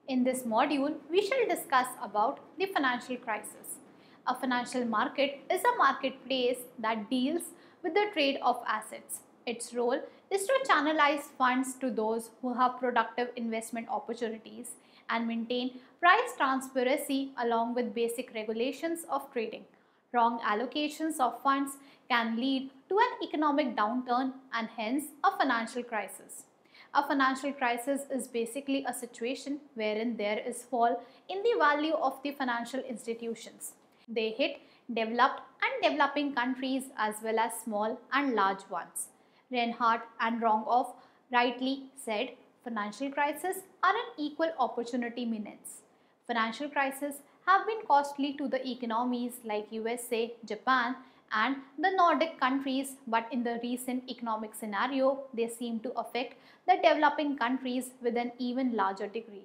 In this module, we shall discuss about the financial crisis. A financial market is a marketplace that deals with the trade of assets. Its role is to channelize funds to those who have productive investment opportunities and maintain price transparency along with basic regulations of trading. Wrong allocations of funds can lead to an economic downturn and hence a financial crisis. A financial crisis is basically a situation wherein there is fall in the value of the financial institutions. They hit developed and developing countries as well as small and large ones. Reinhardt and Rongoff rightly said, financial crises are an equal opportunity menace. Financial crises have been costly to the economies like USA, Japan and the Nordic countries, but in the recent economic scenario, they seem to affect the developing countries with an even larger degree.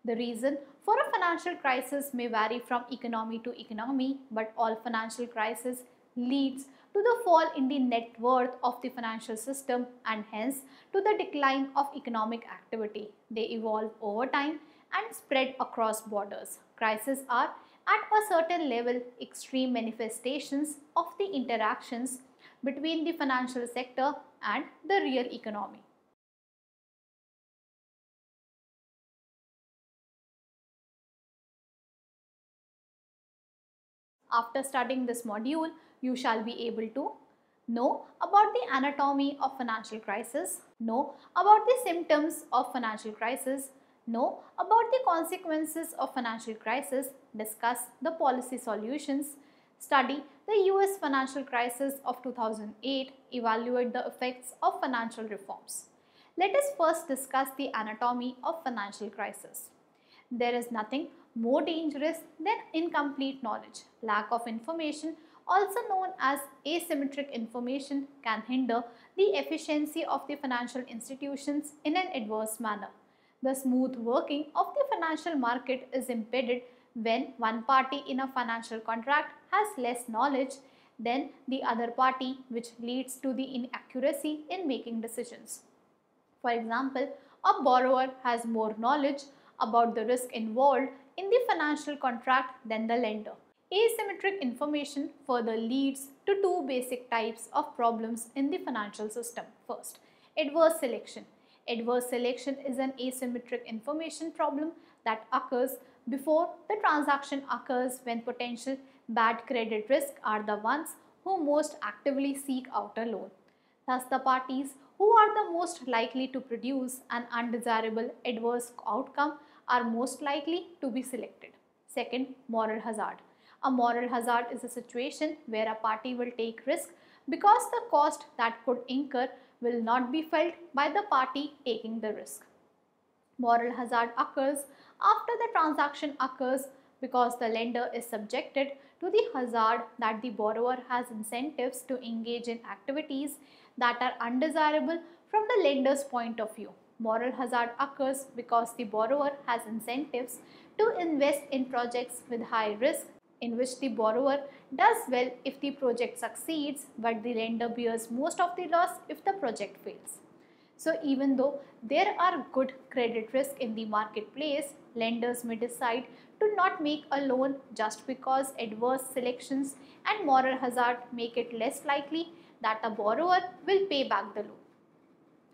The reason for a financial crisis may vary from economy to economy, but all financial crisis leads to the fall in the net worth of the financial system and hence to the decline of economic activity. They evolve over time and spread across borders. Crises are at a certain level extreme manifestations of the interactions between the financial sector and the real economy. After studying this module, you shall be able to know about the anatomy of financial crisis, know about the symptoms of financial crisis, know about the consequences of financial crisis, discuss the policy solutions, study the US financial crisis of 2008, evaluate the effects of financial reforms. Let us first discuss the anatomy of financial crisis. There is nothing more dangerous than incomplete knowledge. Lack of information, also known as asymmetric information, can hinder the efficiency of the financial institutions in an adverse manner. The smooth working of the financial market is impeded when one party in a financial contract has less knowledge than the other party, which leads to the inaccuracy in making decisions. For example, a borrower has more knowledge about the risk involved in the financial contract than the lender. Asymmetric information further leads to two basic types of problems in the financial system. First, adverse selection. Adverse selection is an asymmetric information problem that occurs before the transaction occurs when potential bad credit risk are the ones who most actively seek out a loan. Thus, the parties who are the most likely to produce an undesirable adverse outcome are most likely to be selected. Second, moral hazard. A moral hazard is a situation where a party will take risk because the cost that could incur will not be felt by the party taking the risk. Moral hazard occurs after the transaction occurs because the lender is subjected to the hazard that the borrower has incentives to engage in activities that are undesirable from the lender's point of view. Moral hazard occurs because the borrower has incentives to invest in projects with high risk in which the borrower does well if the project succeeds, but the lender bears most of the loss if the project fails. So even though there are good credit risk in the marketplace, lenders may decide to not make a loan just because adverse selections and moral hazard make it less likely that a borrower will pay back the loan.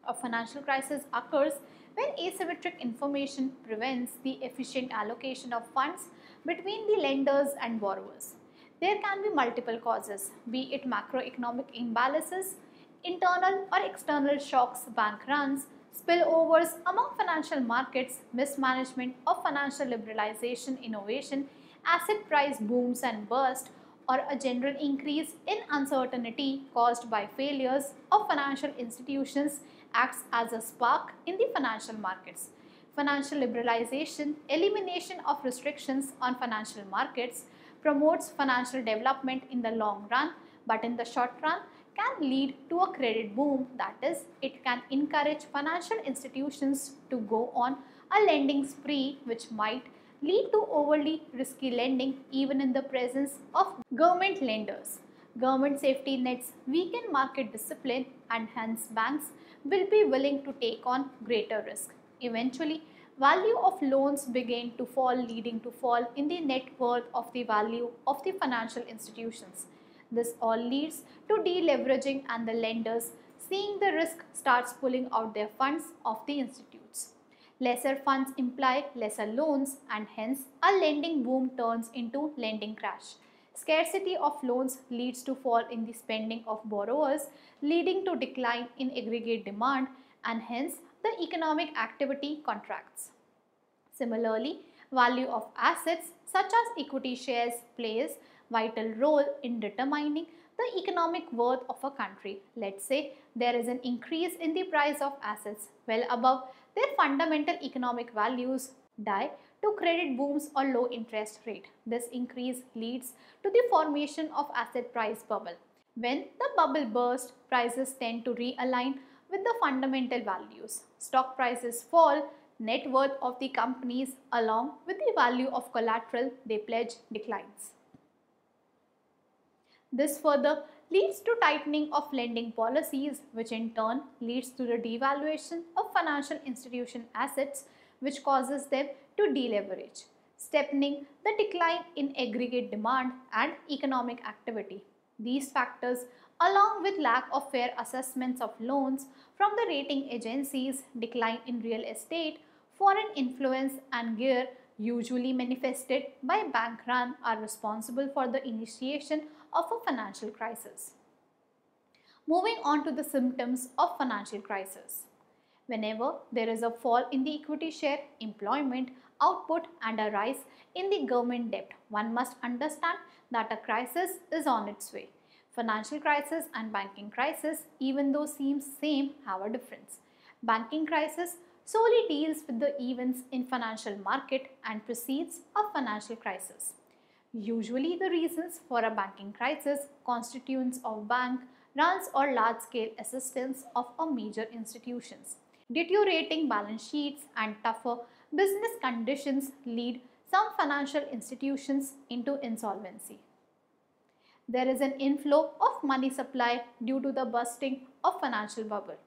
A financial crisis occurs when asymmetric information prevents the efficient allocation of funds between the lenders and borrowers. There can be multiple causes, be it macroeconomic imbalances, internal or external shocks, bank runs, spillovers among financial markets, mismanagement of financial liberalization, innovation, asset price booms and bursts, or a general increase in uncertainty caused by failures of financial institutions acts as a spark in the financial markets. Financial liberalization, elimination of restrictions on financial markets, promotes financial development in the long run, but in the short run can lead to a credit boom, that is, it can encourage financial institutions to go on a lending spree which might lead to overly risky lending even in the presence of government lenders. Government safety nets weaken market discipline and hence banks will be willing to take on greater risk. Eventually, value of loans began to fall, leading to fall in the net worth of the value of the financial institutions. This all leads to deleveraging, and the lenders, seeing the risk, starts pulling out their funds of the institutes. Lesser funds imply lesser loans, and hence a lending boom turns into lending crash. Scarcity of loans leads to fall in the spending of borrowers, leading to decline in aggregate demand, and hence the economic activity contracts. Similarly, value of assets such as equity shares plays vital role in determining the economic worth of a country. Let's say there is an increase in the price of assets well above their fundamental economic values due to credit booms or low interest rate. This increase leads to the formation of asset price bubble. When the bubble bursts, prices tend to realign with the fundamental values. Stock prices fall, net worth of the companies along with the value of collateral they pledge declines. This further leads to tightening of lending policies, which in turn leads to the devaluation of financial institution assets, which causes them to deleverage, steepening the decline in aggregate demand and economic activity. These factors, along with lack of fair assessments of loans from the rating agencies, decline in real estate, foreign influence and gear usually manifested by bank run are responsible for the initiation of a financial crisis. Moving on to the symptoms of financial crisis. Whenever there is a fall in the equity share, employment, output and a rise in the government debt, one must understand that a crisis is on its way. Financial crisis and banking crisis, even though seem same, have a difference. Banking crisis solely deals with the events in financial market and precedes a financial crisis. Usually the reasons for a banking crisis constituents of bank runs or large-scale assistance of a major institutions. Deteriorating balance sheets and tougher business conditions lead some financial institutions into insolvency. There is an inflow of money supply due to the bursting of financial bubble.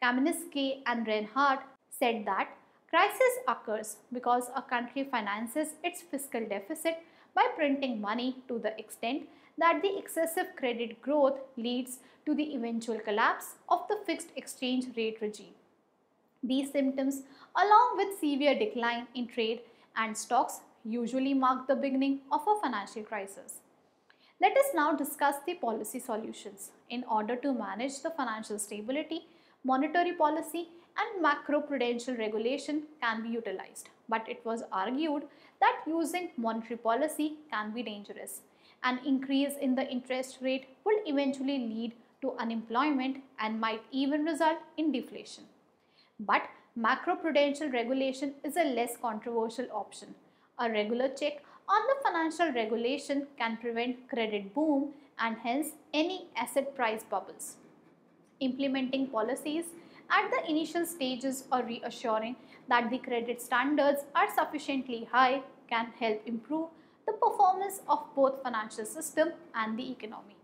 Kaminsky and Reinhardt said that crisis occurs because a country finances its fiscal deficit by printing money to the extent that the excessive credit growth leads to the eventual collapse of the fixed exchange rate regime. These symptoms, along with severe decline in trade and stocks, usually mark the beginning of a financial crisis. Let us now discuss the policy solutions. In order to manage the financial stability, monetary policy and macroprudential regulation can be utilized, but it was argued that using monetary policy can be dangerous. An increase in the interest rate would eventually lead to unemployment and might even result in deflation. But macroprudential regulation is a less controversial option. A regular check on the financial regulation can prevent credit boom and hence any asset price bubbles. Implementing policies at the initial stages or reassuring that the credit standards are sufficiently high can help improve the performance of both financial system and the economy.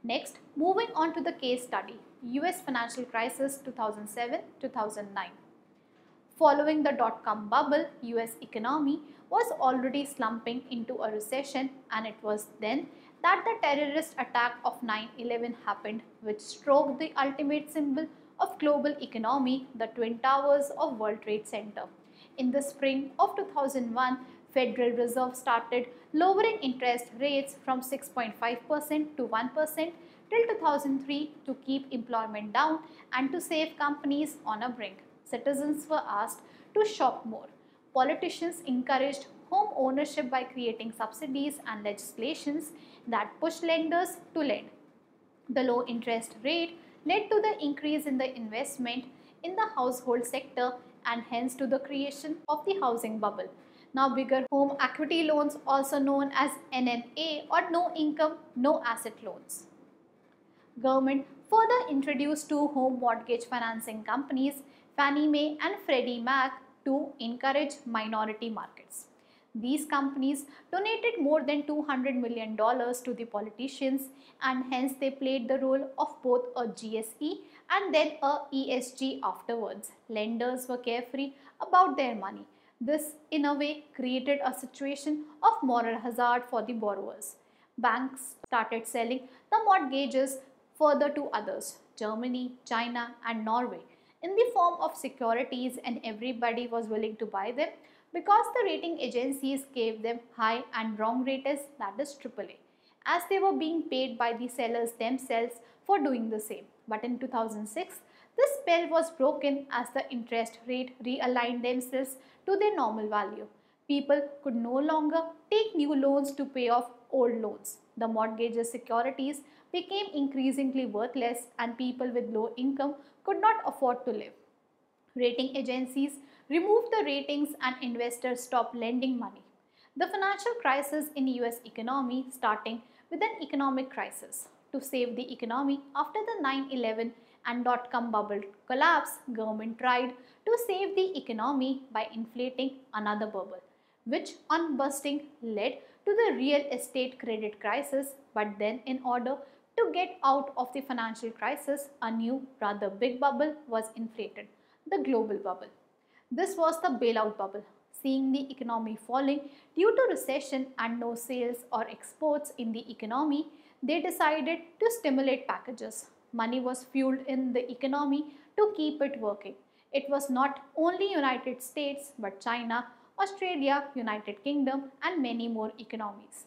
Next, moving on to the case study, US financial crisis 2007-2009. Following the dot-com bubble, US economy was already slumping into a recession, and it was then that the terrorist attack of 9/11 happened, which stroked the ultimate symbol of global economy, the Twin Towers of World Trade Center. In the spring of 2001, Federal Reserve started lowering interest rates from 6.5% to 1% till 2003 to keep employment down and to save companies on a brink. Citizens were asked to shop more. Politicians encouraged home ownership by creating subsidies and legislations that pushed lenders to lend. The low interest rate led to the increase in the investment in the household sector and hence to the creation of the housing bubble. Now bigger home equity loans, also known as NNA or no income, no asset loans. Government further introduced two home mortgage financing companies, Fannie Mae and Freddie Mac, to encourage minority markets. These companies donated more than $200 million to the politicians, and hence they played the role of both a GSE and then a ESG afterwards. Lenders were carefree about their money. This, in a way, created a situation of moral hazard for the borrowers. Banks started selling the mortgages further to others, Germany, China, and Norway, in the form of securities, and everybody was willing to buy them because the rating agencies gave them high and wrong ratings, that is AAA, as they were being paid by the sellers themselves for doing the same. But in 2006, this spell was broken as the interest rate realigned themselves to their normal value. People could no longer take new loans to pay off old loans. The mortgage securities became increasingly worthless and people with low income could not afford to live. Rating agencies removed the ratings and investors stopped lending money. The financial crisis in US economy starting with an economic crisis. To save the economy after the 9/11 and dot-com bubble collapse, government tried to save the economy by inflating another bubble, which on bursting led to the real estate credit crisis. But then, in order to get out of the financial crisis, a new rather big bubble was inflated, the global bubble. This was the bailout bubble. Seeing the economy falling due to recession and no sales or exports in the economy, they decided to stimulate packages. Money was fueled in the economy to keep it working. It was not only United States but China, Australia, United Kingdom and many more economies.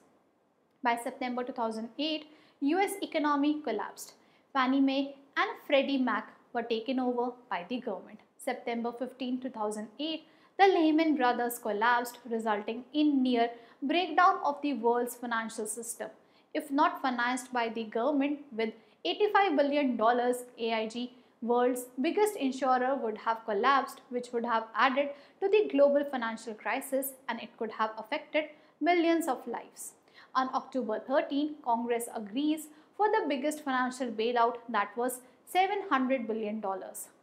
By September 2008, US economy collapsed. Fannie Mae and Freddie Mac were taken over by the government. September 15, 2008, the Lehman Brothers collapsed, resulting in near breakdown of the world's financial system. If not financed by the government with $85 billion, AIG, world's biggest insurer, would have collapsed, which would have added to the global financial crisis, and it could have affected millions of lives. On October 13, Congress agrees for the biggest financial bailout, that was $700 billion.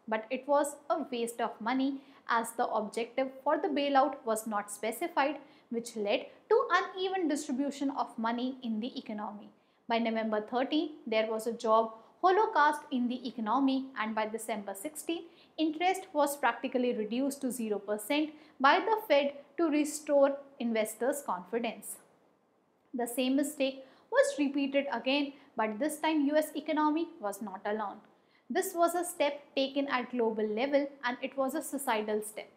But it was a waste of money as the objective for the bailout was not specified, which led to uneven distribution of money in the economy. By November 13, there was a job holocaust in the economy, and by December 16, interest was practically reduced to 0% by the Fed to restore investors' confidence. The same mistake was repeated again, but this time US economy was not alone. This was a step taken at global level, and it was a suicidal step.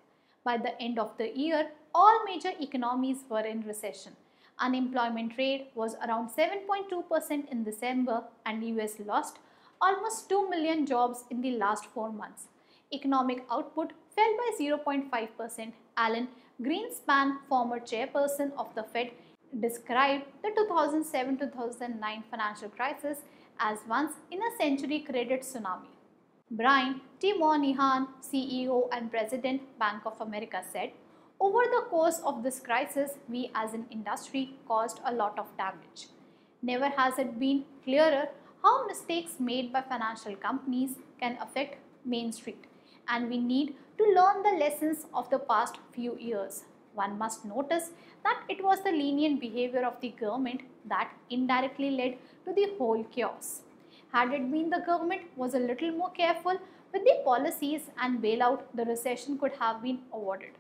By the end of the year, all major economies were in recession. Unemployment rate was around 7.2% in December, and US lost almost 2 million jobs in the last 4 months. Economic output fell by 0.5%. Alan Greenspan, former chairperson of the Fed, described the 2007-2009 financial crisis as once in a century credit tsunami. Brian T. Moynihan, CEO and President, Bank of America, said, "Over the course of this crisis, we as an industry caused a lot of damage. Never has it been clearer how mistakes made by financial companies can affect Main Street, and we need to learn the lessons of the past few years. One must notice that it was the lenient behavior of the government that indirectly led to the whole chaos. Had it been the government was a little more careful with the policies and bailout, the recession could have been avoided."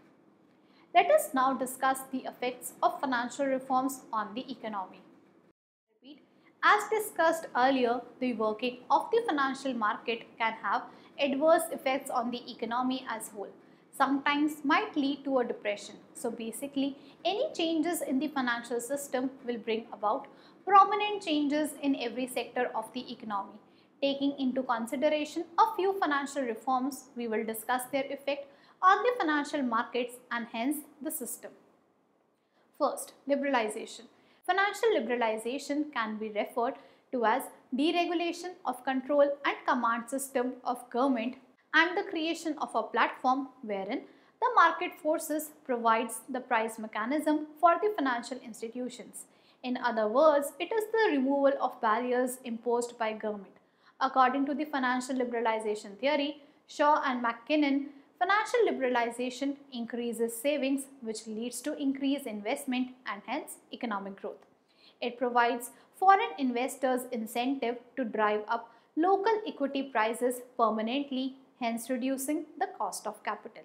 Let us now discuss the effects of financial reforms on the economy. As discussed earlier, the working of the financial market can have adverse effects on the economy as whole. Sometimes might lead to a depression. So basically, any changes in the financial system will bring about prominent changes in every sector of the economy. Taking into consideration a few financial reforms, we will discuss their effect on the financial markets and hence the system. First, liberalization. Financial liberalization can be referred to as deregulation of control and command system of government and the creation of a platform wherein the market forces provides the price mechanism for the financial institutions. In other words, it is the removal of barriers imposed by government. According to the financial liberalization theory, Shaw and McKinnon, financial liberalization increases savings, which leads to increased investment and hence economic growth. It provides foreign investors incentive to drive up local equity prices permanently, hence reducing the cost of capital.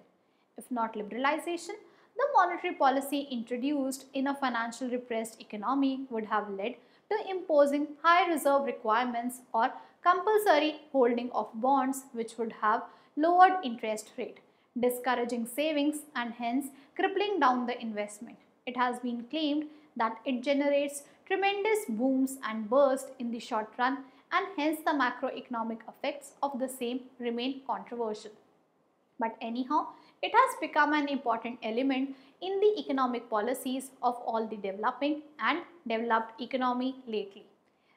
If not liberalization, The monetary policy introduced in a financial repressed economy would have led to imposing high reserve requirements or compulsory holding of bonds, which would have lowered interest rate, discouraging savings and hence crippling down the investment. It has been claimed that it generates tremendous booms and bursts in the short run, and hence the macroeconomic effects of the same remain controversial. But anyhow, it has become an important element in the economic policies of all the developing and developed economy lately.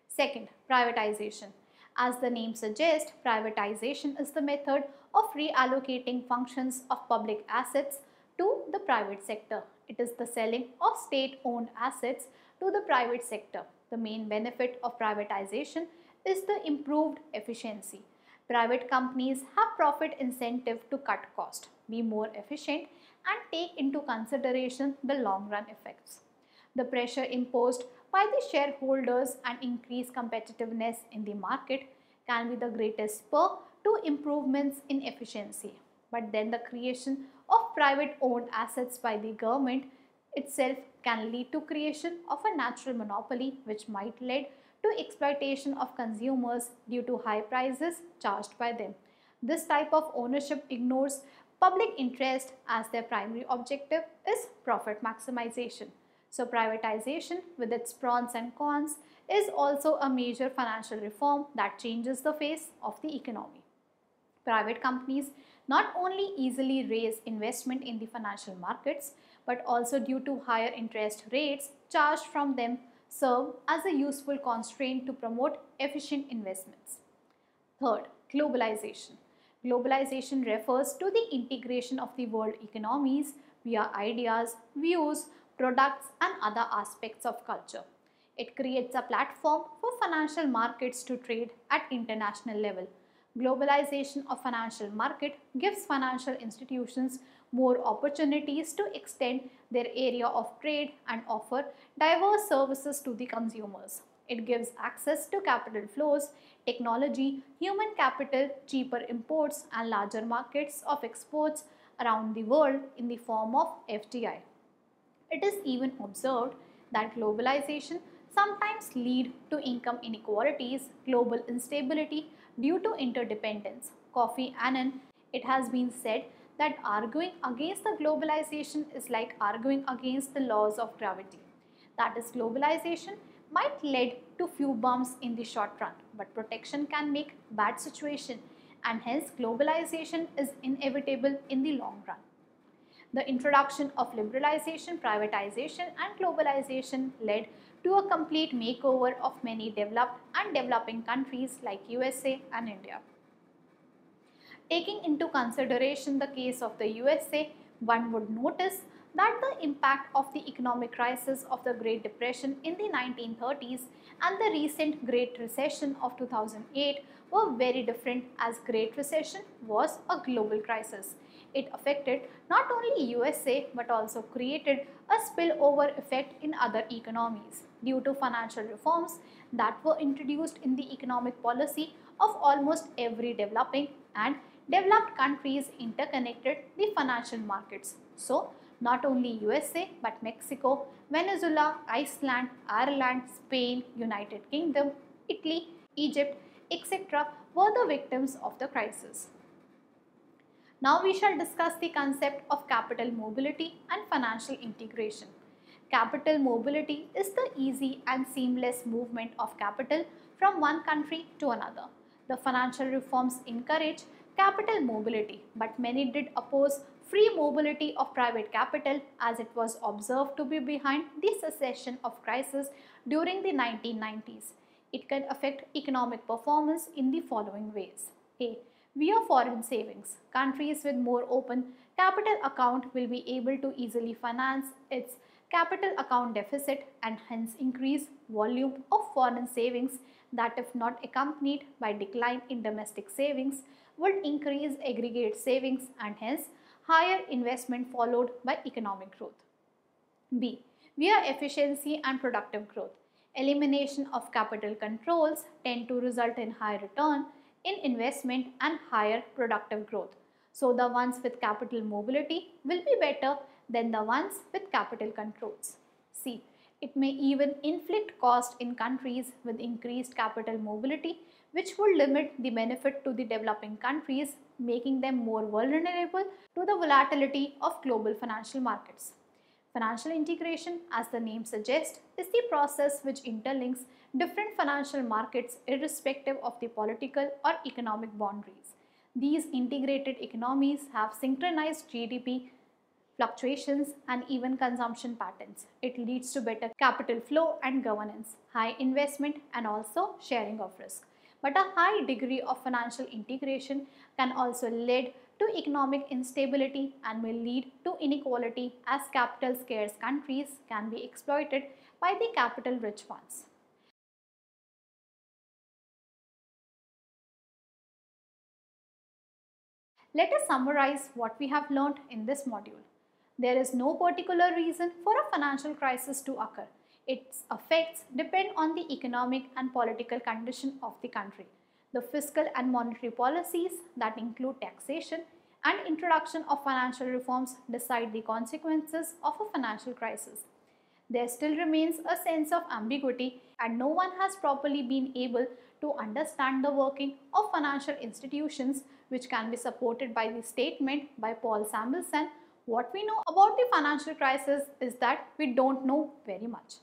Second, privatization. As the name suggests, privatization is the method of reallocating functions of public assets to the private sector. It is the selling of state-owned assets to the private sector. The main benefit of privatization is the improved efficiency. Private companies have profit incentive to cut cost, be more efficient, and take into consideration the long run effects. The pressure imposed by the shareholders and increased competitiveness in the market can be the greatest spur to improvements in efficiency. But then the creation of private owned assets by the government itself can lead to creation of a natural monopoly, which might lead to exploitation of consumers due to high prices charged by them. This type of ownership ignores public interest, as their primary objective is profit maximization. So privatization, with its pros and cons, is also a major financial reform that changes the face of the economy. Private companies not only easily raise investment in the financial markets, but also due to higher interest rates charged from them, serve as a useful constraint to promote efficient investments. Third, globalization. Globalization refers to the integration of the world economies via ideas, views, products, and other aspects of culture. It creates a platform for financial markets to trade at international level. Globalization of financial market gives financial institutions more opportunities to extend their area of trade and offer diverse services to the consumers. It gives access to capital flows, technology, human capital, cheaper imports, and larger markets of exports around the world in the form of FDI. It is even observed that globalization sometimes leads to income inequalities, global instability due to interdependence. Kofi Annan, it has been said that arguing against the globalization is like arguing against the laws of gravity. That is, globalization might lead to few bumps in the short run, but protection can make bad situation, and hence globalization is inevitable in the long run. The introduction of liberalization, privatization, and globalization led to a complete makeover of many developed and developing countries like USA and India. Taking into consideration the case of the USA, one would notice that the impact of the economic crisis of the Great Depression in the 1930s and the recent Great Recession of 2008 were very different, as Great Recession was a global crisis. It affected not only USA but also created a spillover effect in other economies due to financial reforms that were introduced in the economic policy of almost every developing and developed countries interconnected the financial markets. So, not only USA but Mexico, Venezuela, Iceland, Ireland, Spain, United Kingdom, Italy, Egypt, etc. were the victims of the crisis. Now we shall discuss the concept of capital mobility and financial integration. Capital mobility is the easy and seamless movement of capital from one country to another. The financial reforms encourage capital mobility, but many did oppose free mobility of private capital, as it was observed to be behind the cessation of crisis during the 1990s. It can affect economic performance in the following ways. A. Via foreign savings. Countries with more open capital account will be able to easily finance its capital account deficit and hence increase volume of foreign savings that, if not accompanied by decline in domestic savings, would increase aggregate savings and hence higher investment followed by economic growth. B. Via efficiency and productive growth. Elimination of capital controls tend to result in high return in investment and higher productive growth. So the ones with capital mobility will be better than the ones with capital controls. See, it may even inflict cost in countries with increased capital mobility, which would limit the benefit to the developing countries, making them more vulnerable to the volatility of global financial markets. Financial integration, as the name suggests, is the process which interlinks different financial markets irrespective of the political or economic boundaries. These integrated economies have synchronized GDP fluctuations and even consumption patterns. It leads to better capital flow and governance, high investment and also sharing of risk. But a high degree of financial integration can also lead to economic instability and may lead to inequality as capital scarce countries can be exploited by the capital rich ones. Let us summarize what we have learned in this module. There is no particular reason for a financial crisis to occur. Its effects depend on the economic and political condition of the country. The fiscal and monetary policies that include taxation and introduction of financial reforms decide the consequences of a financial crisis. There still remains a sense of ambiguity and no one has properly been able to understand the working of financial institutions, which can be supported by the statement by Paul Samuelson. What we know about the financial crisis is that we don't know very much.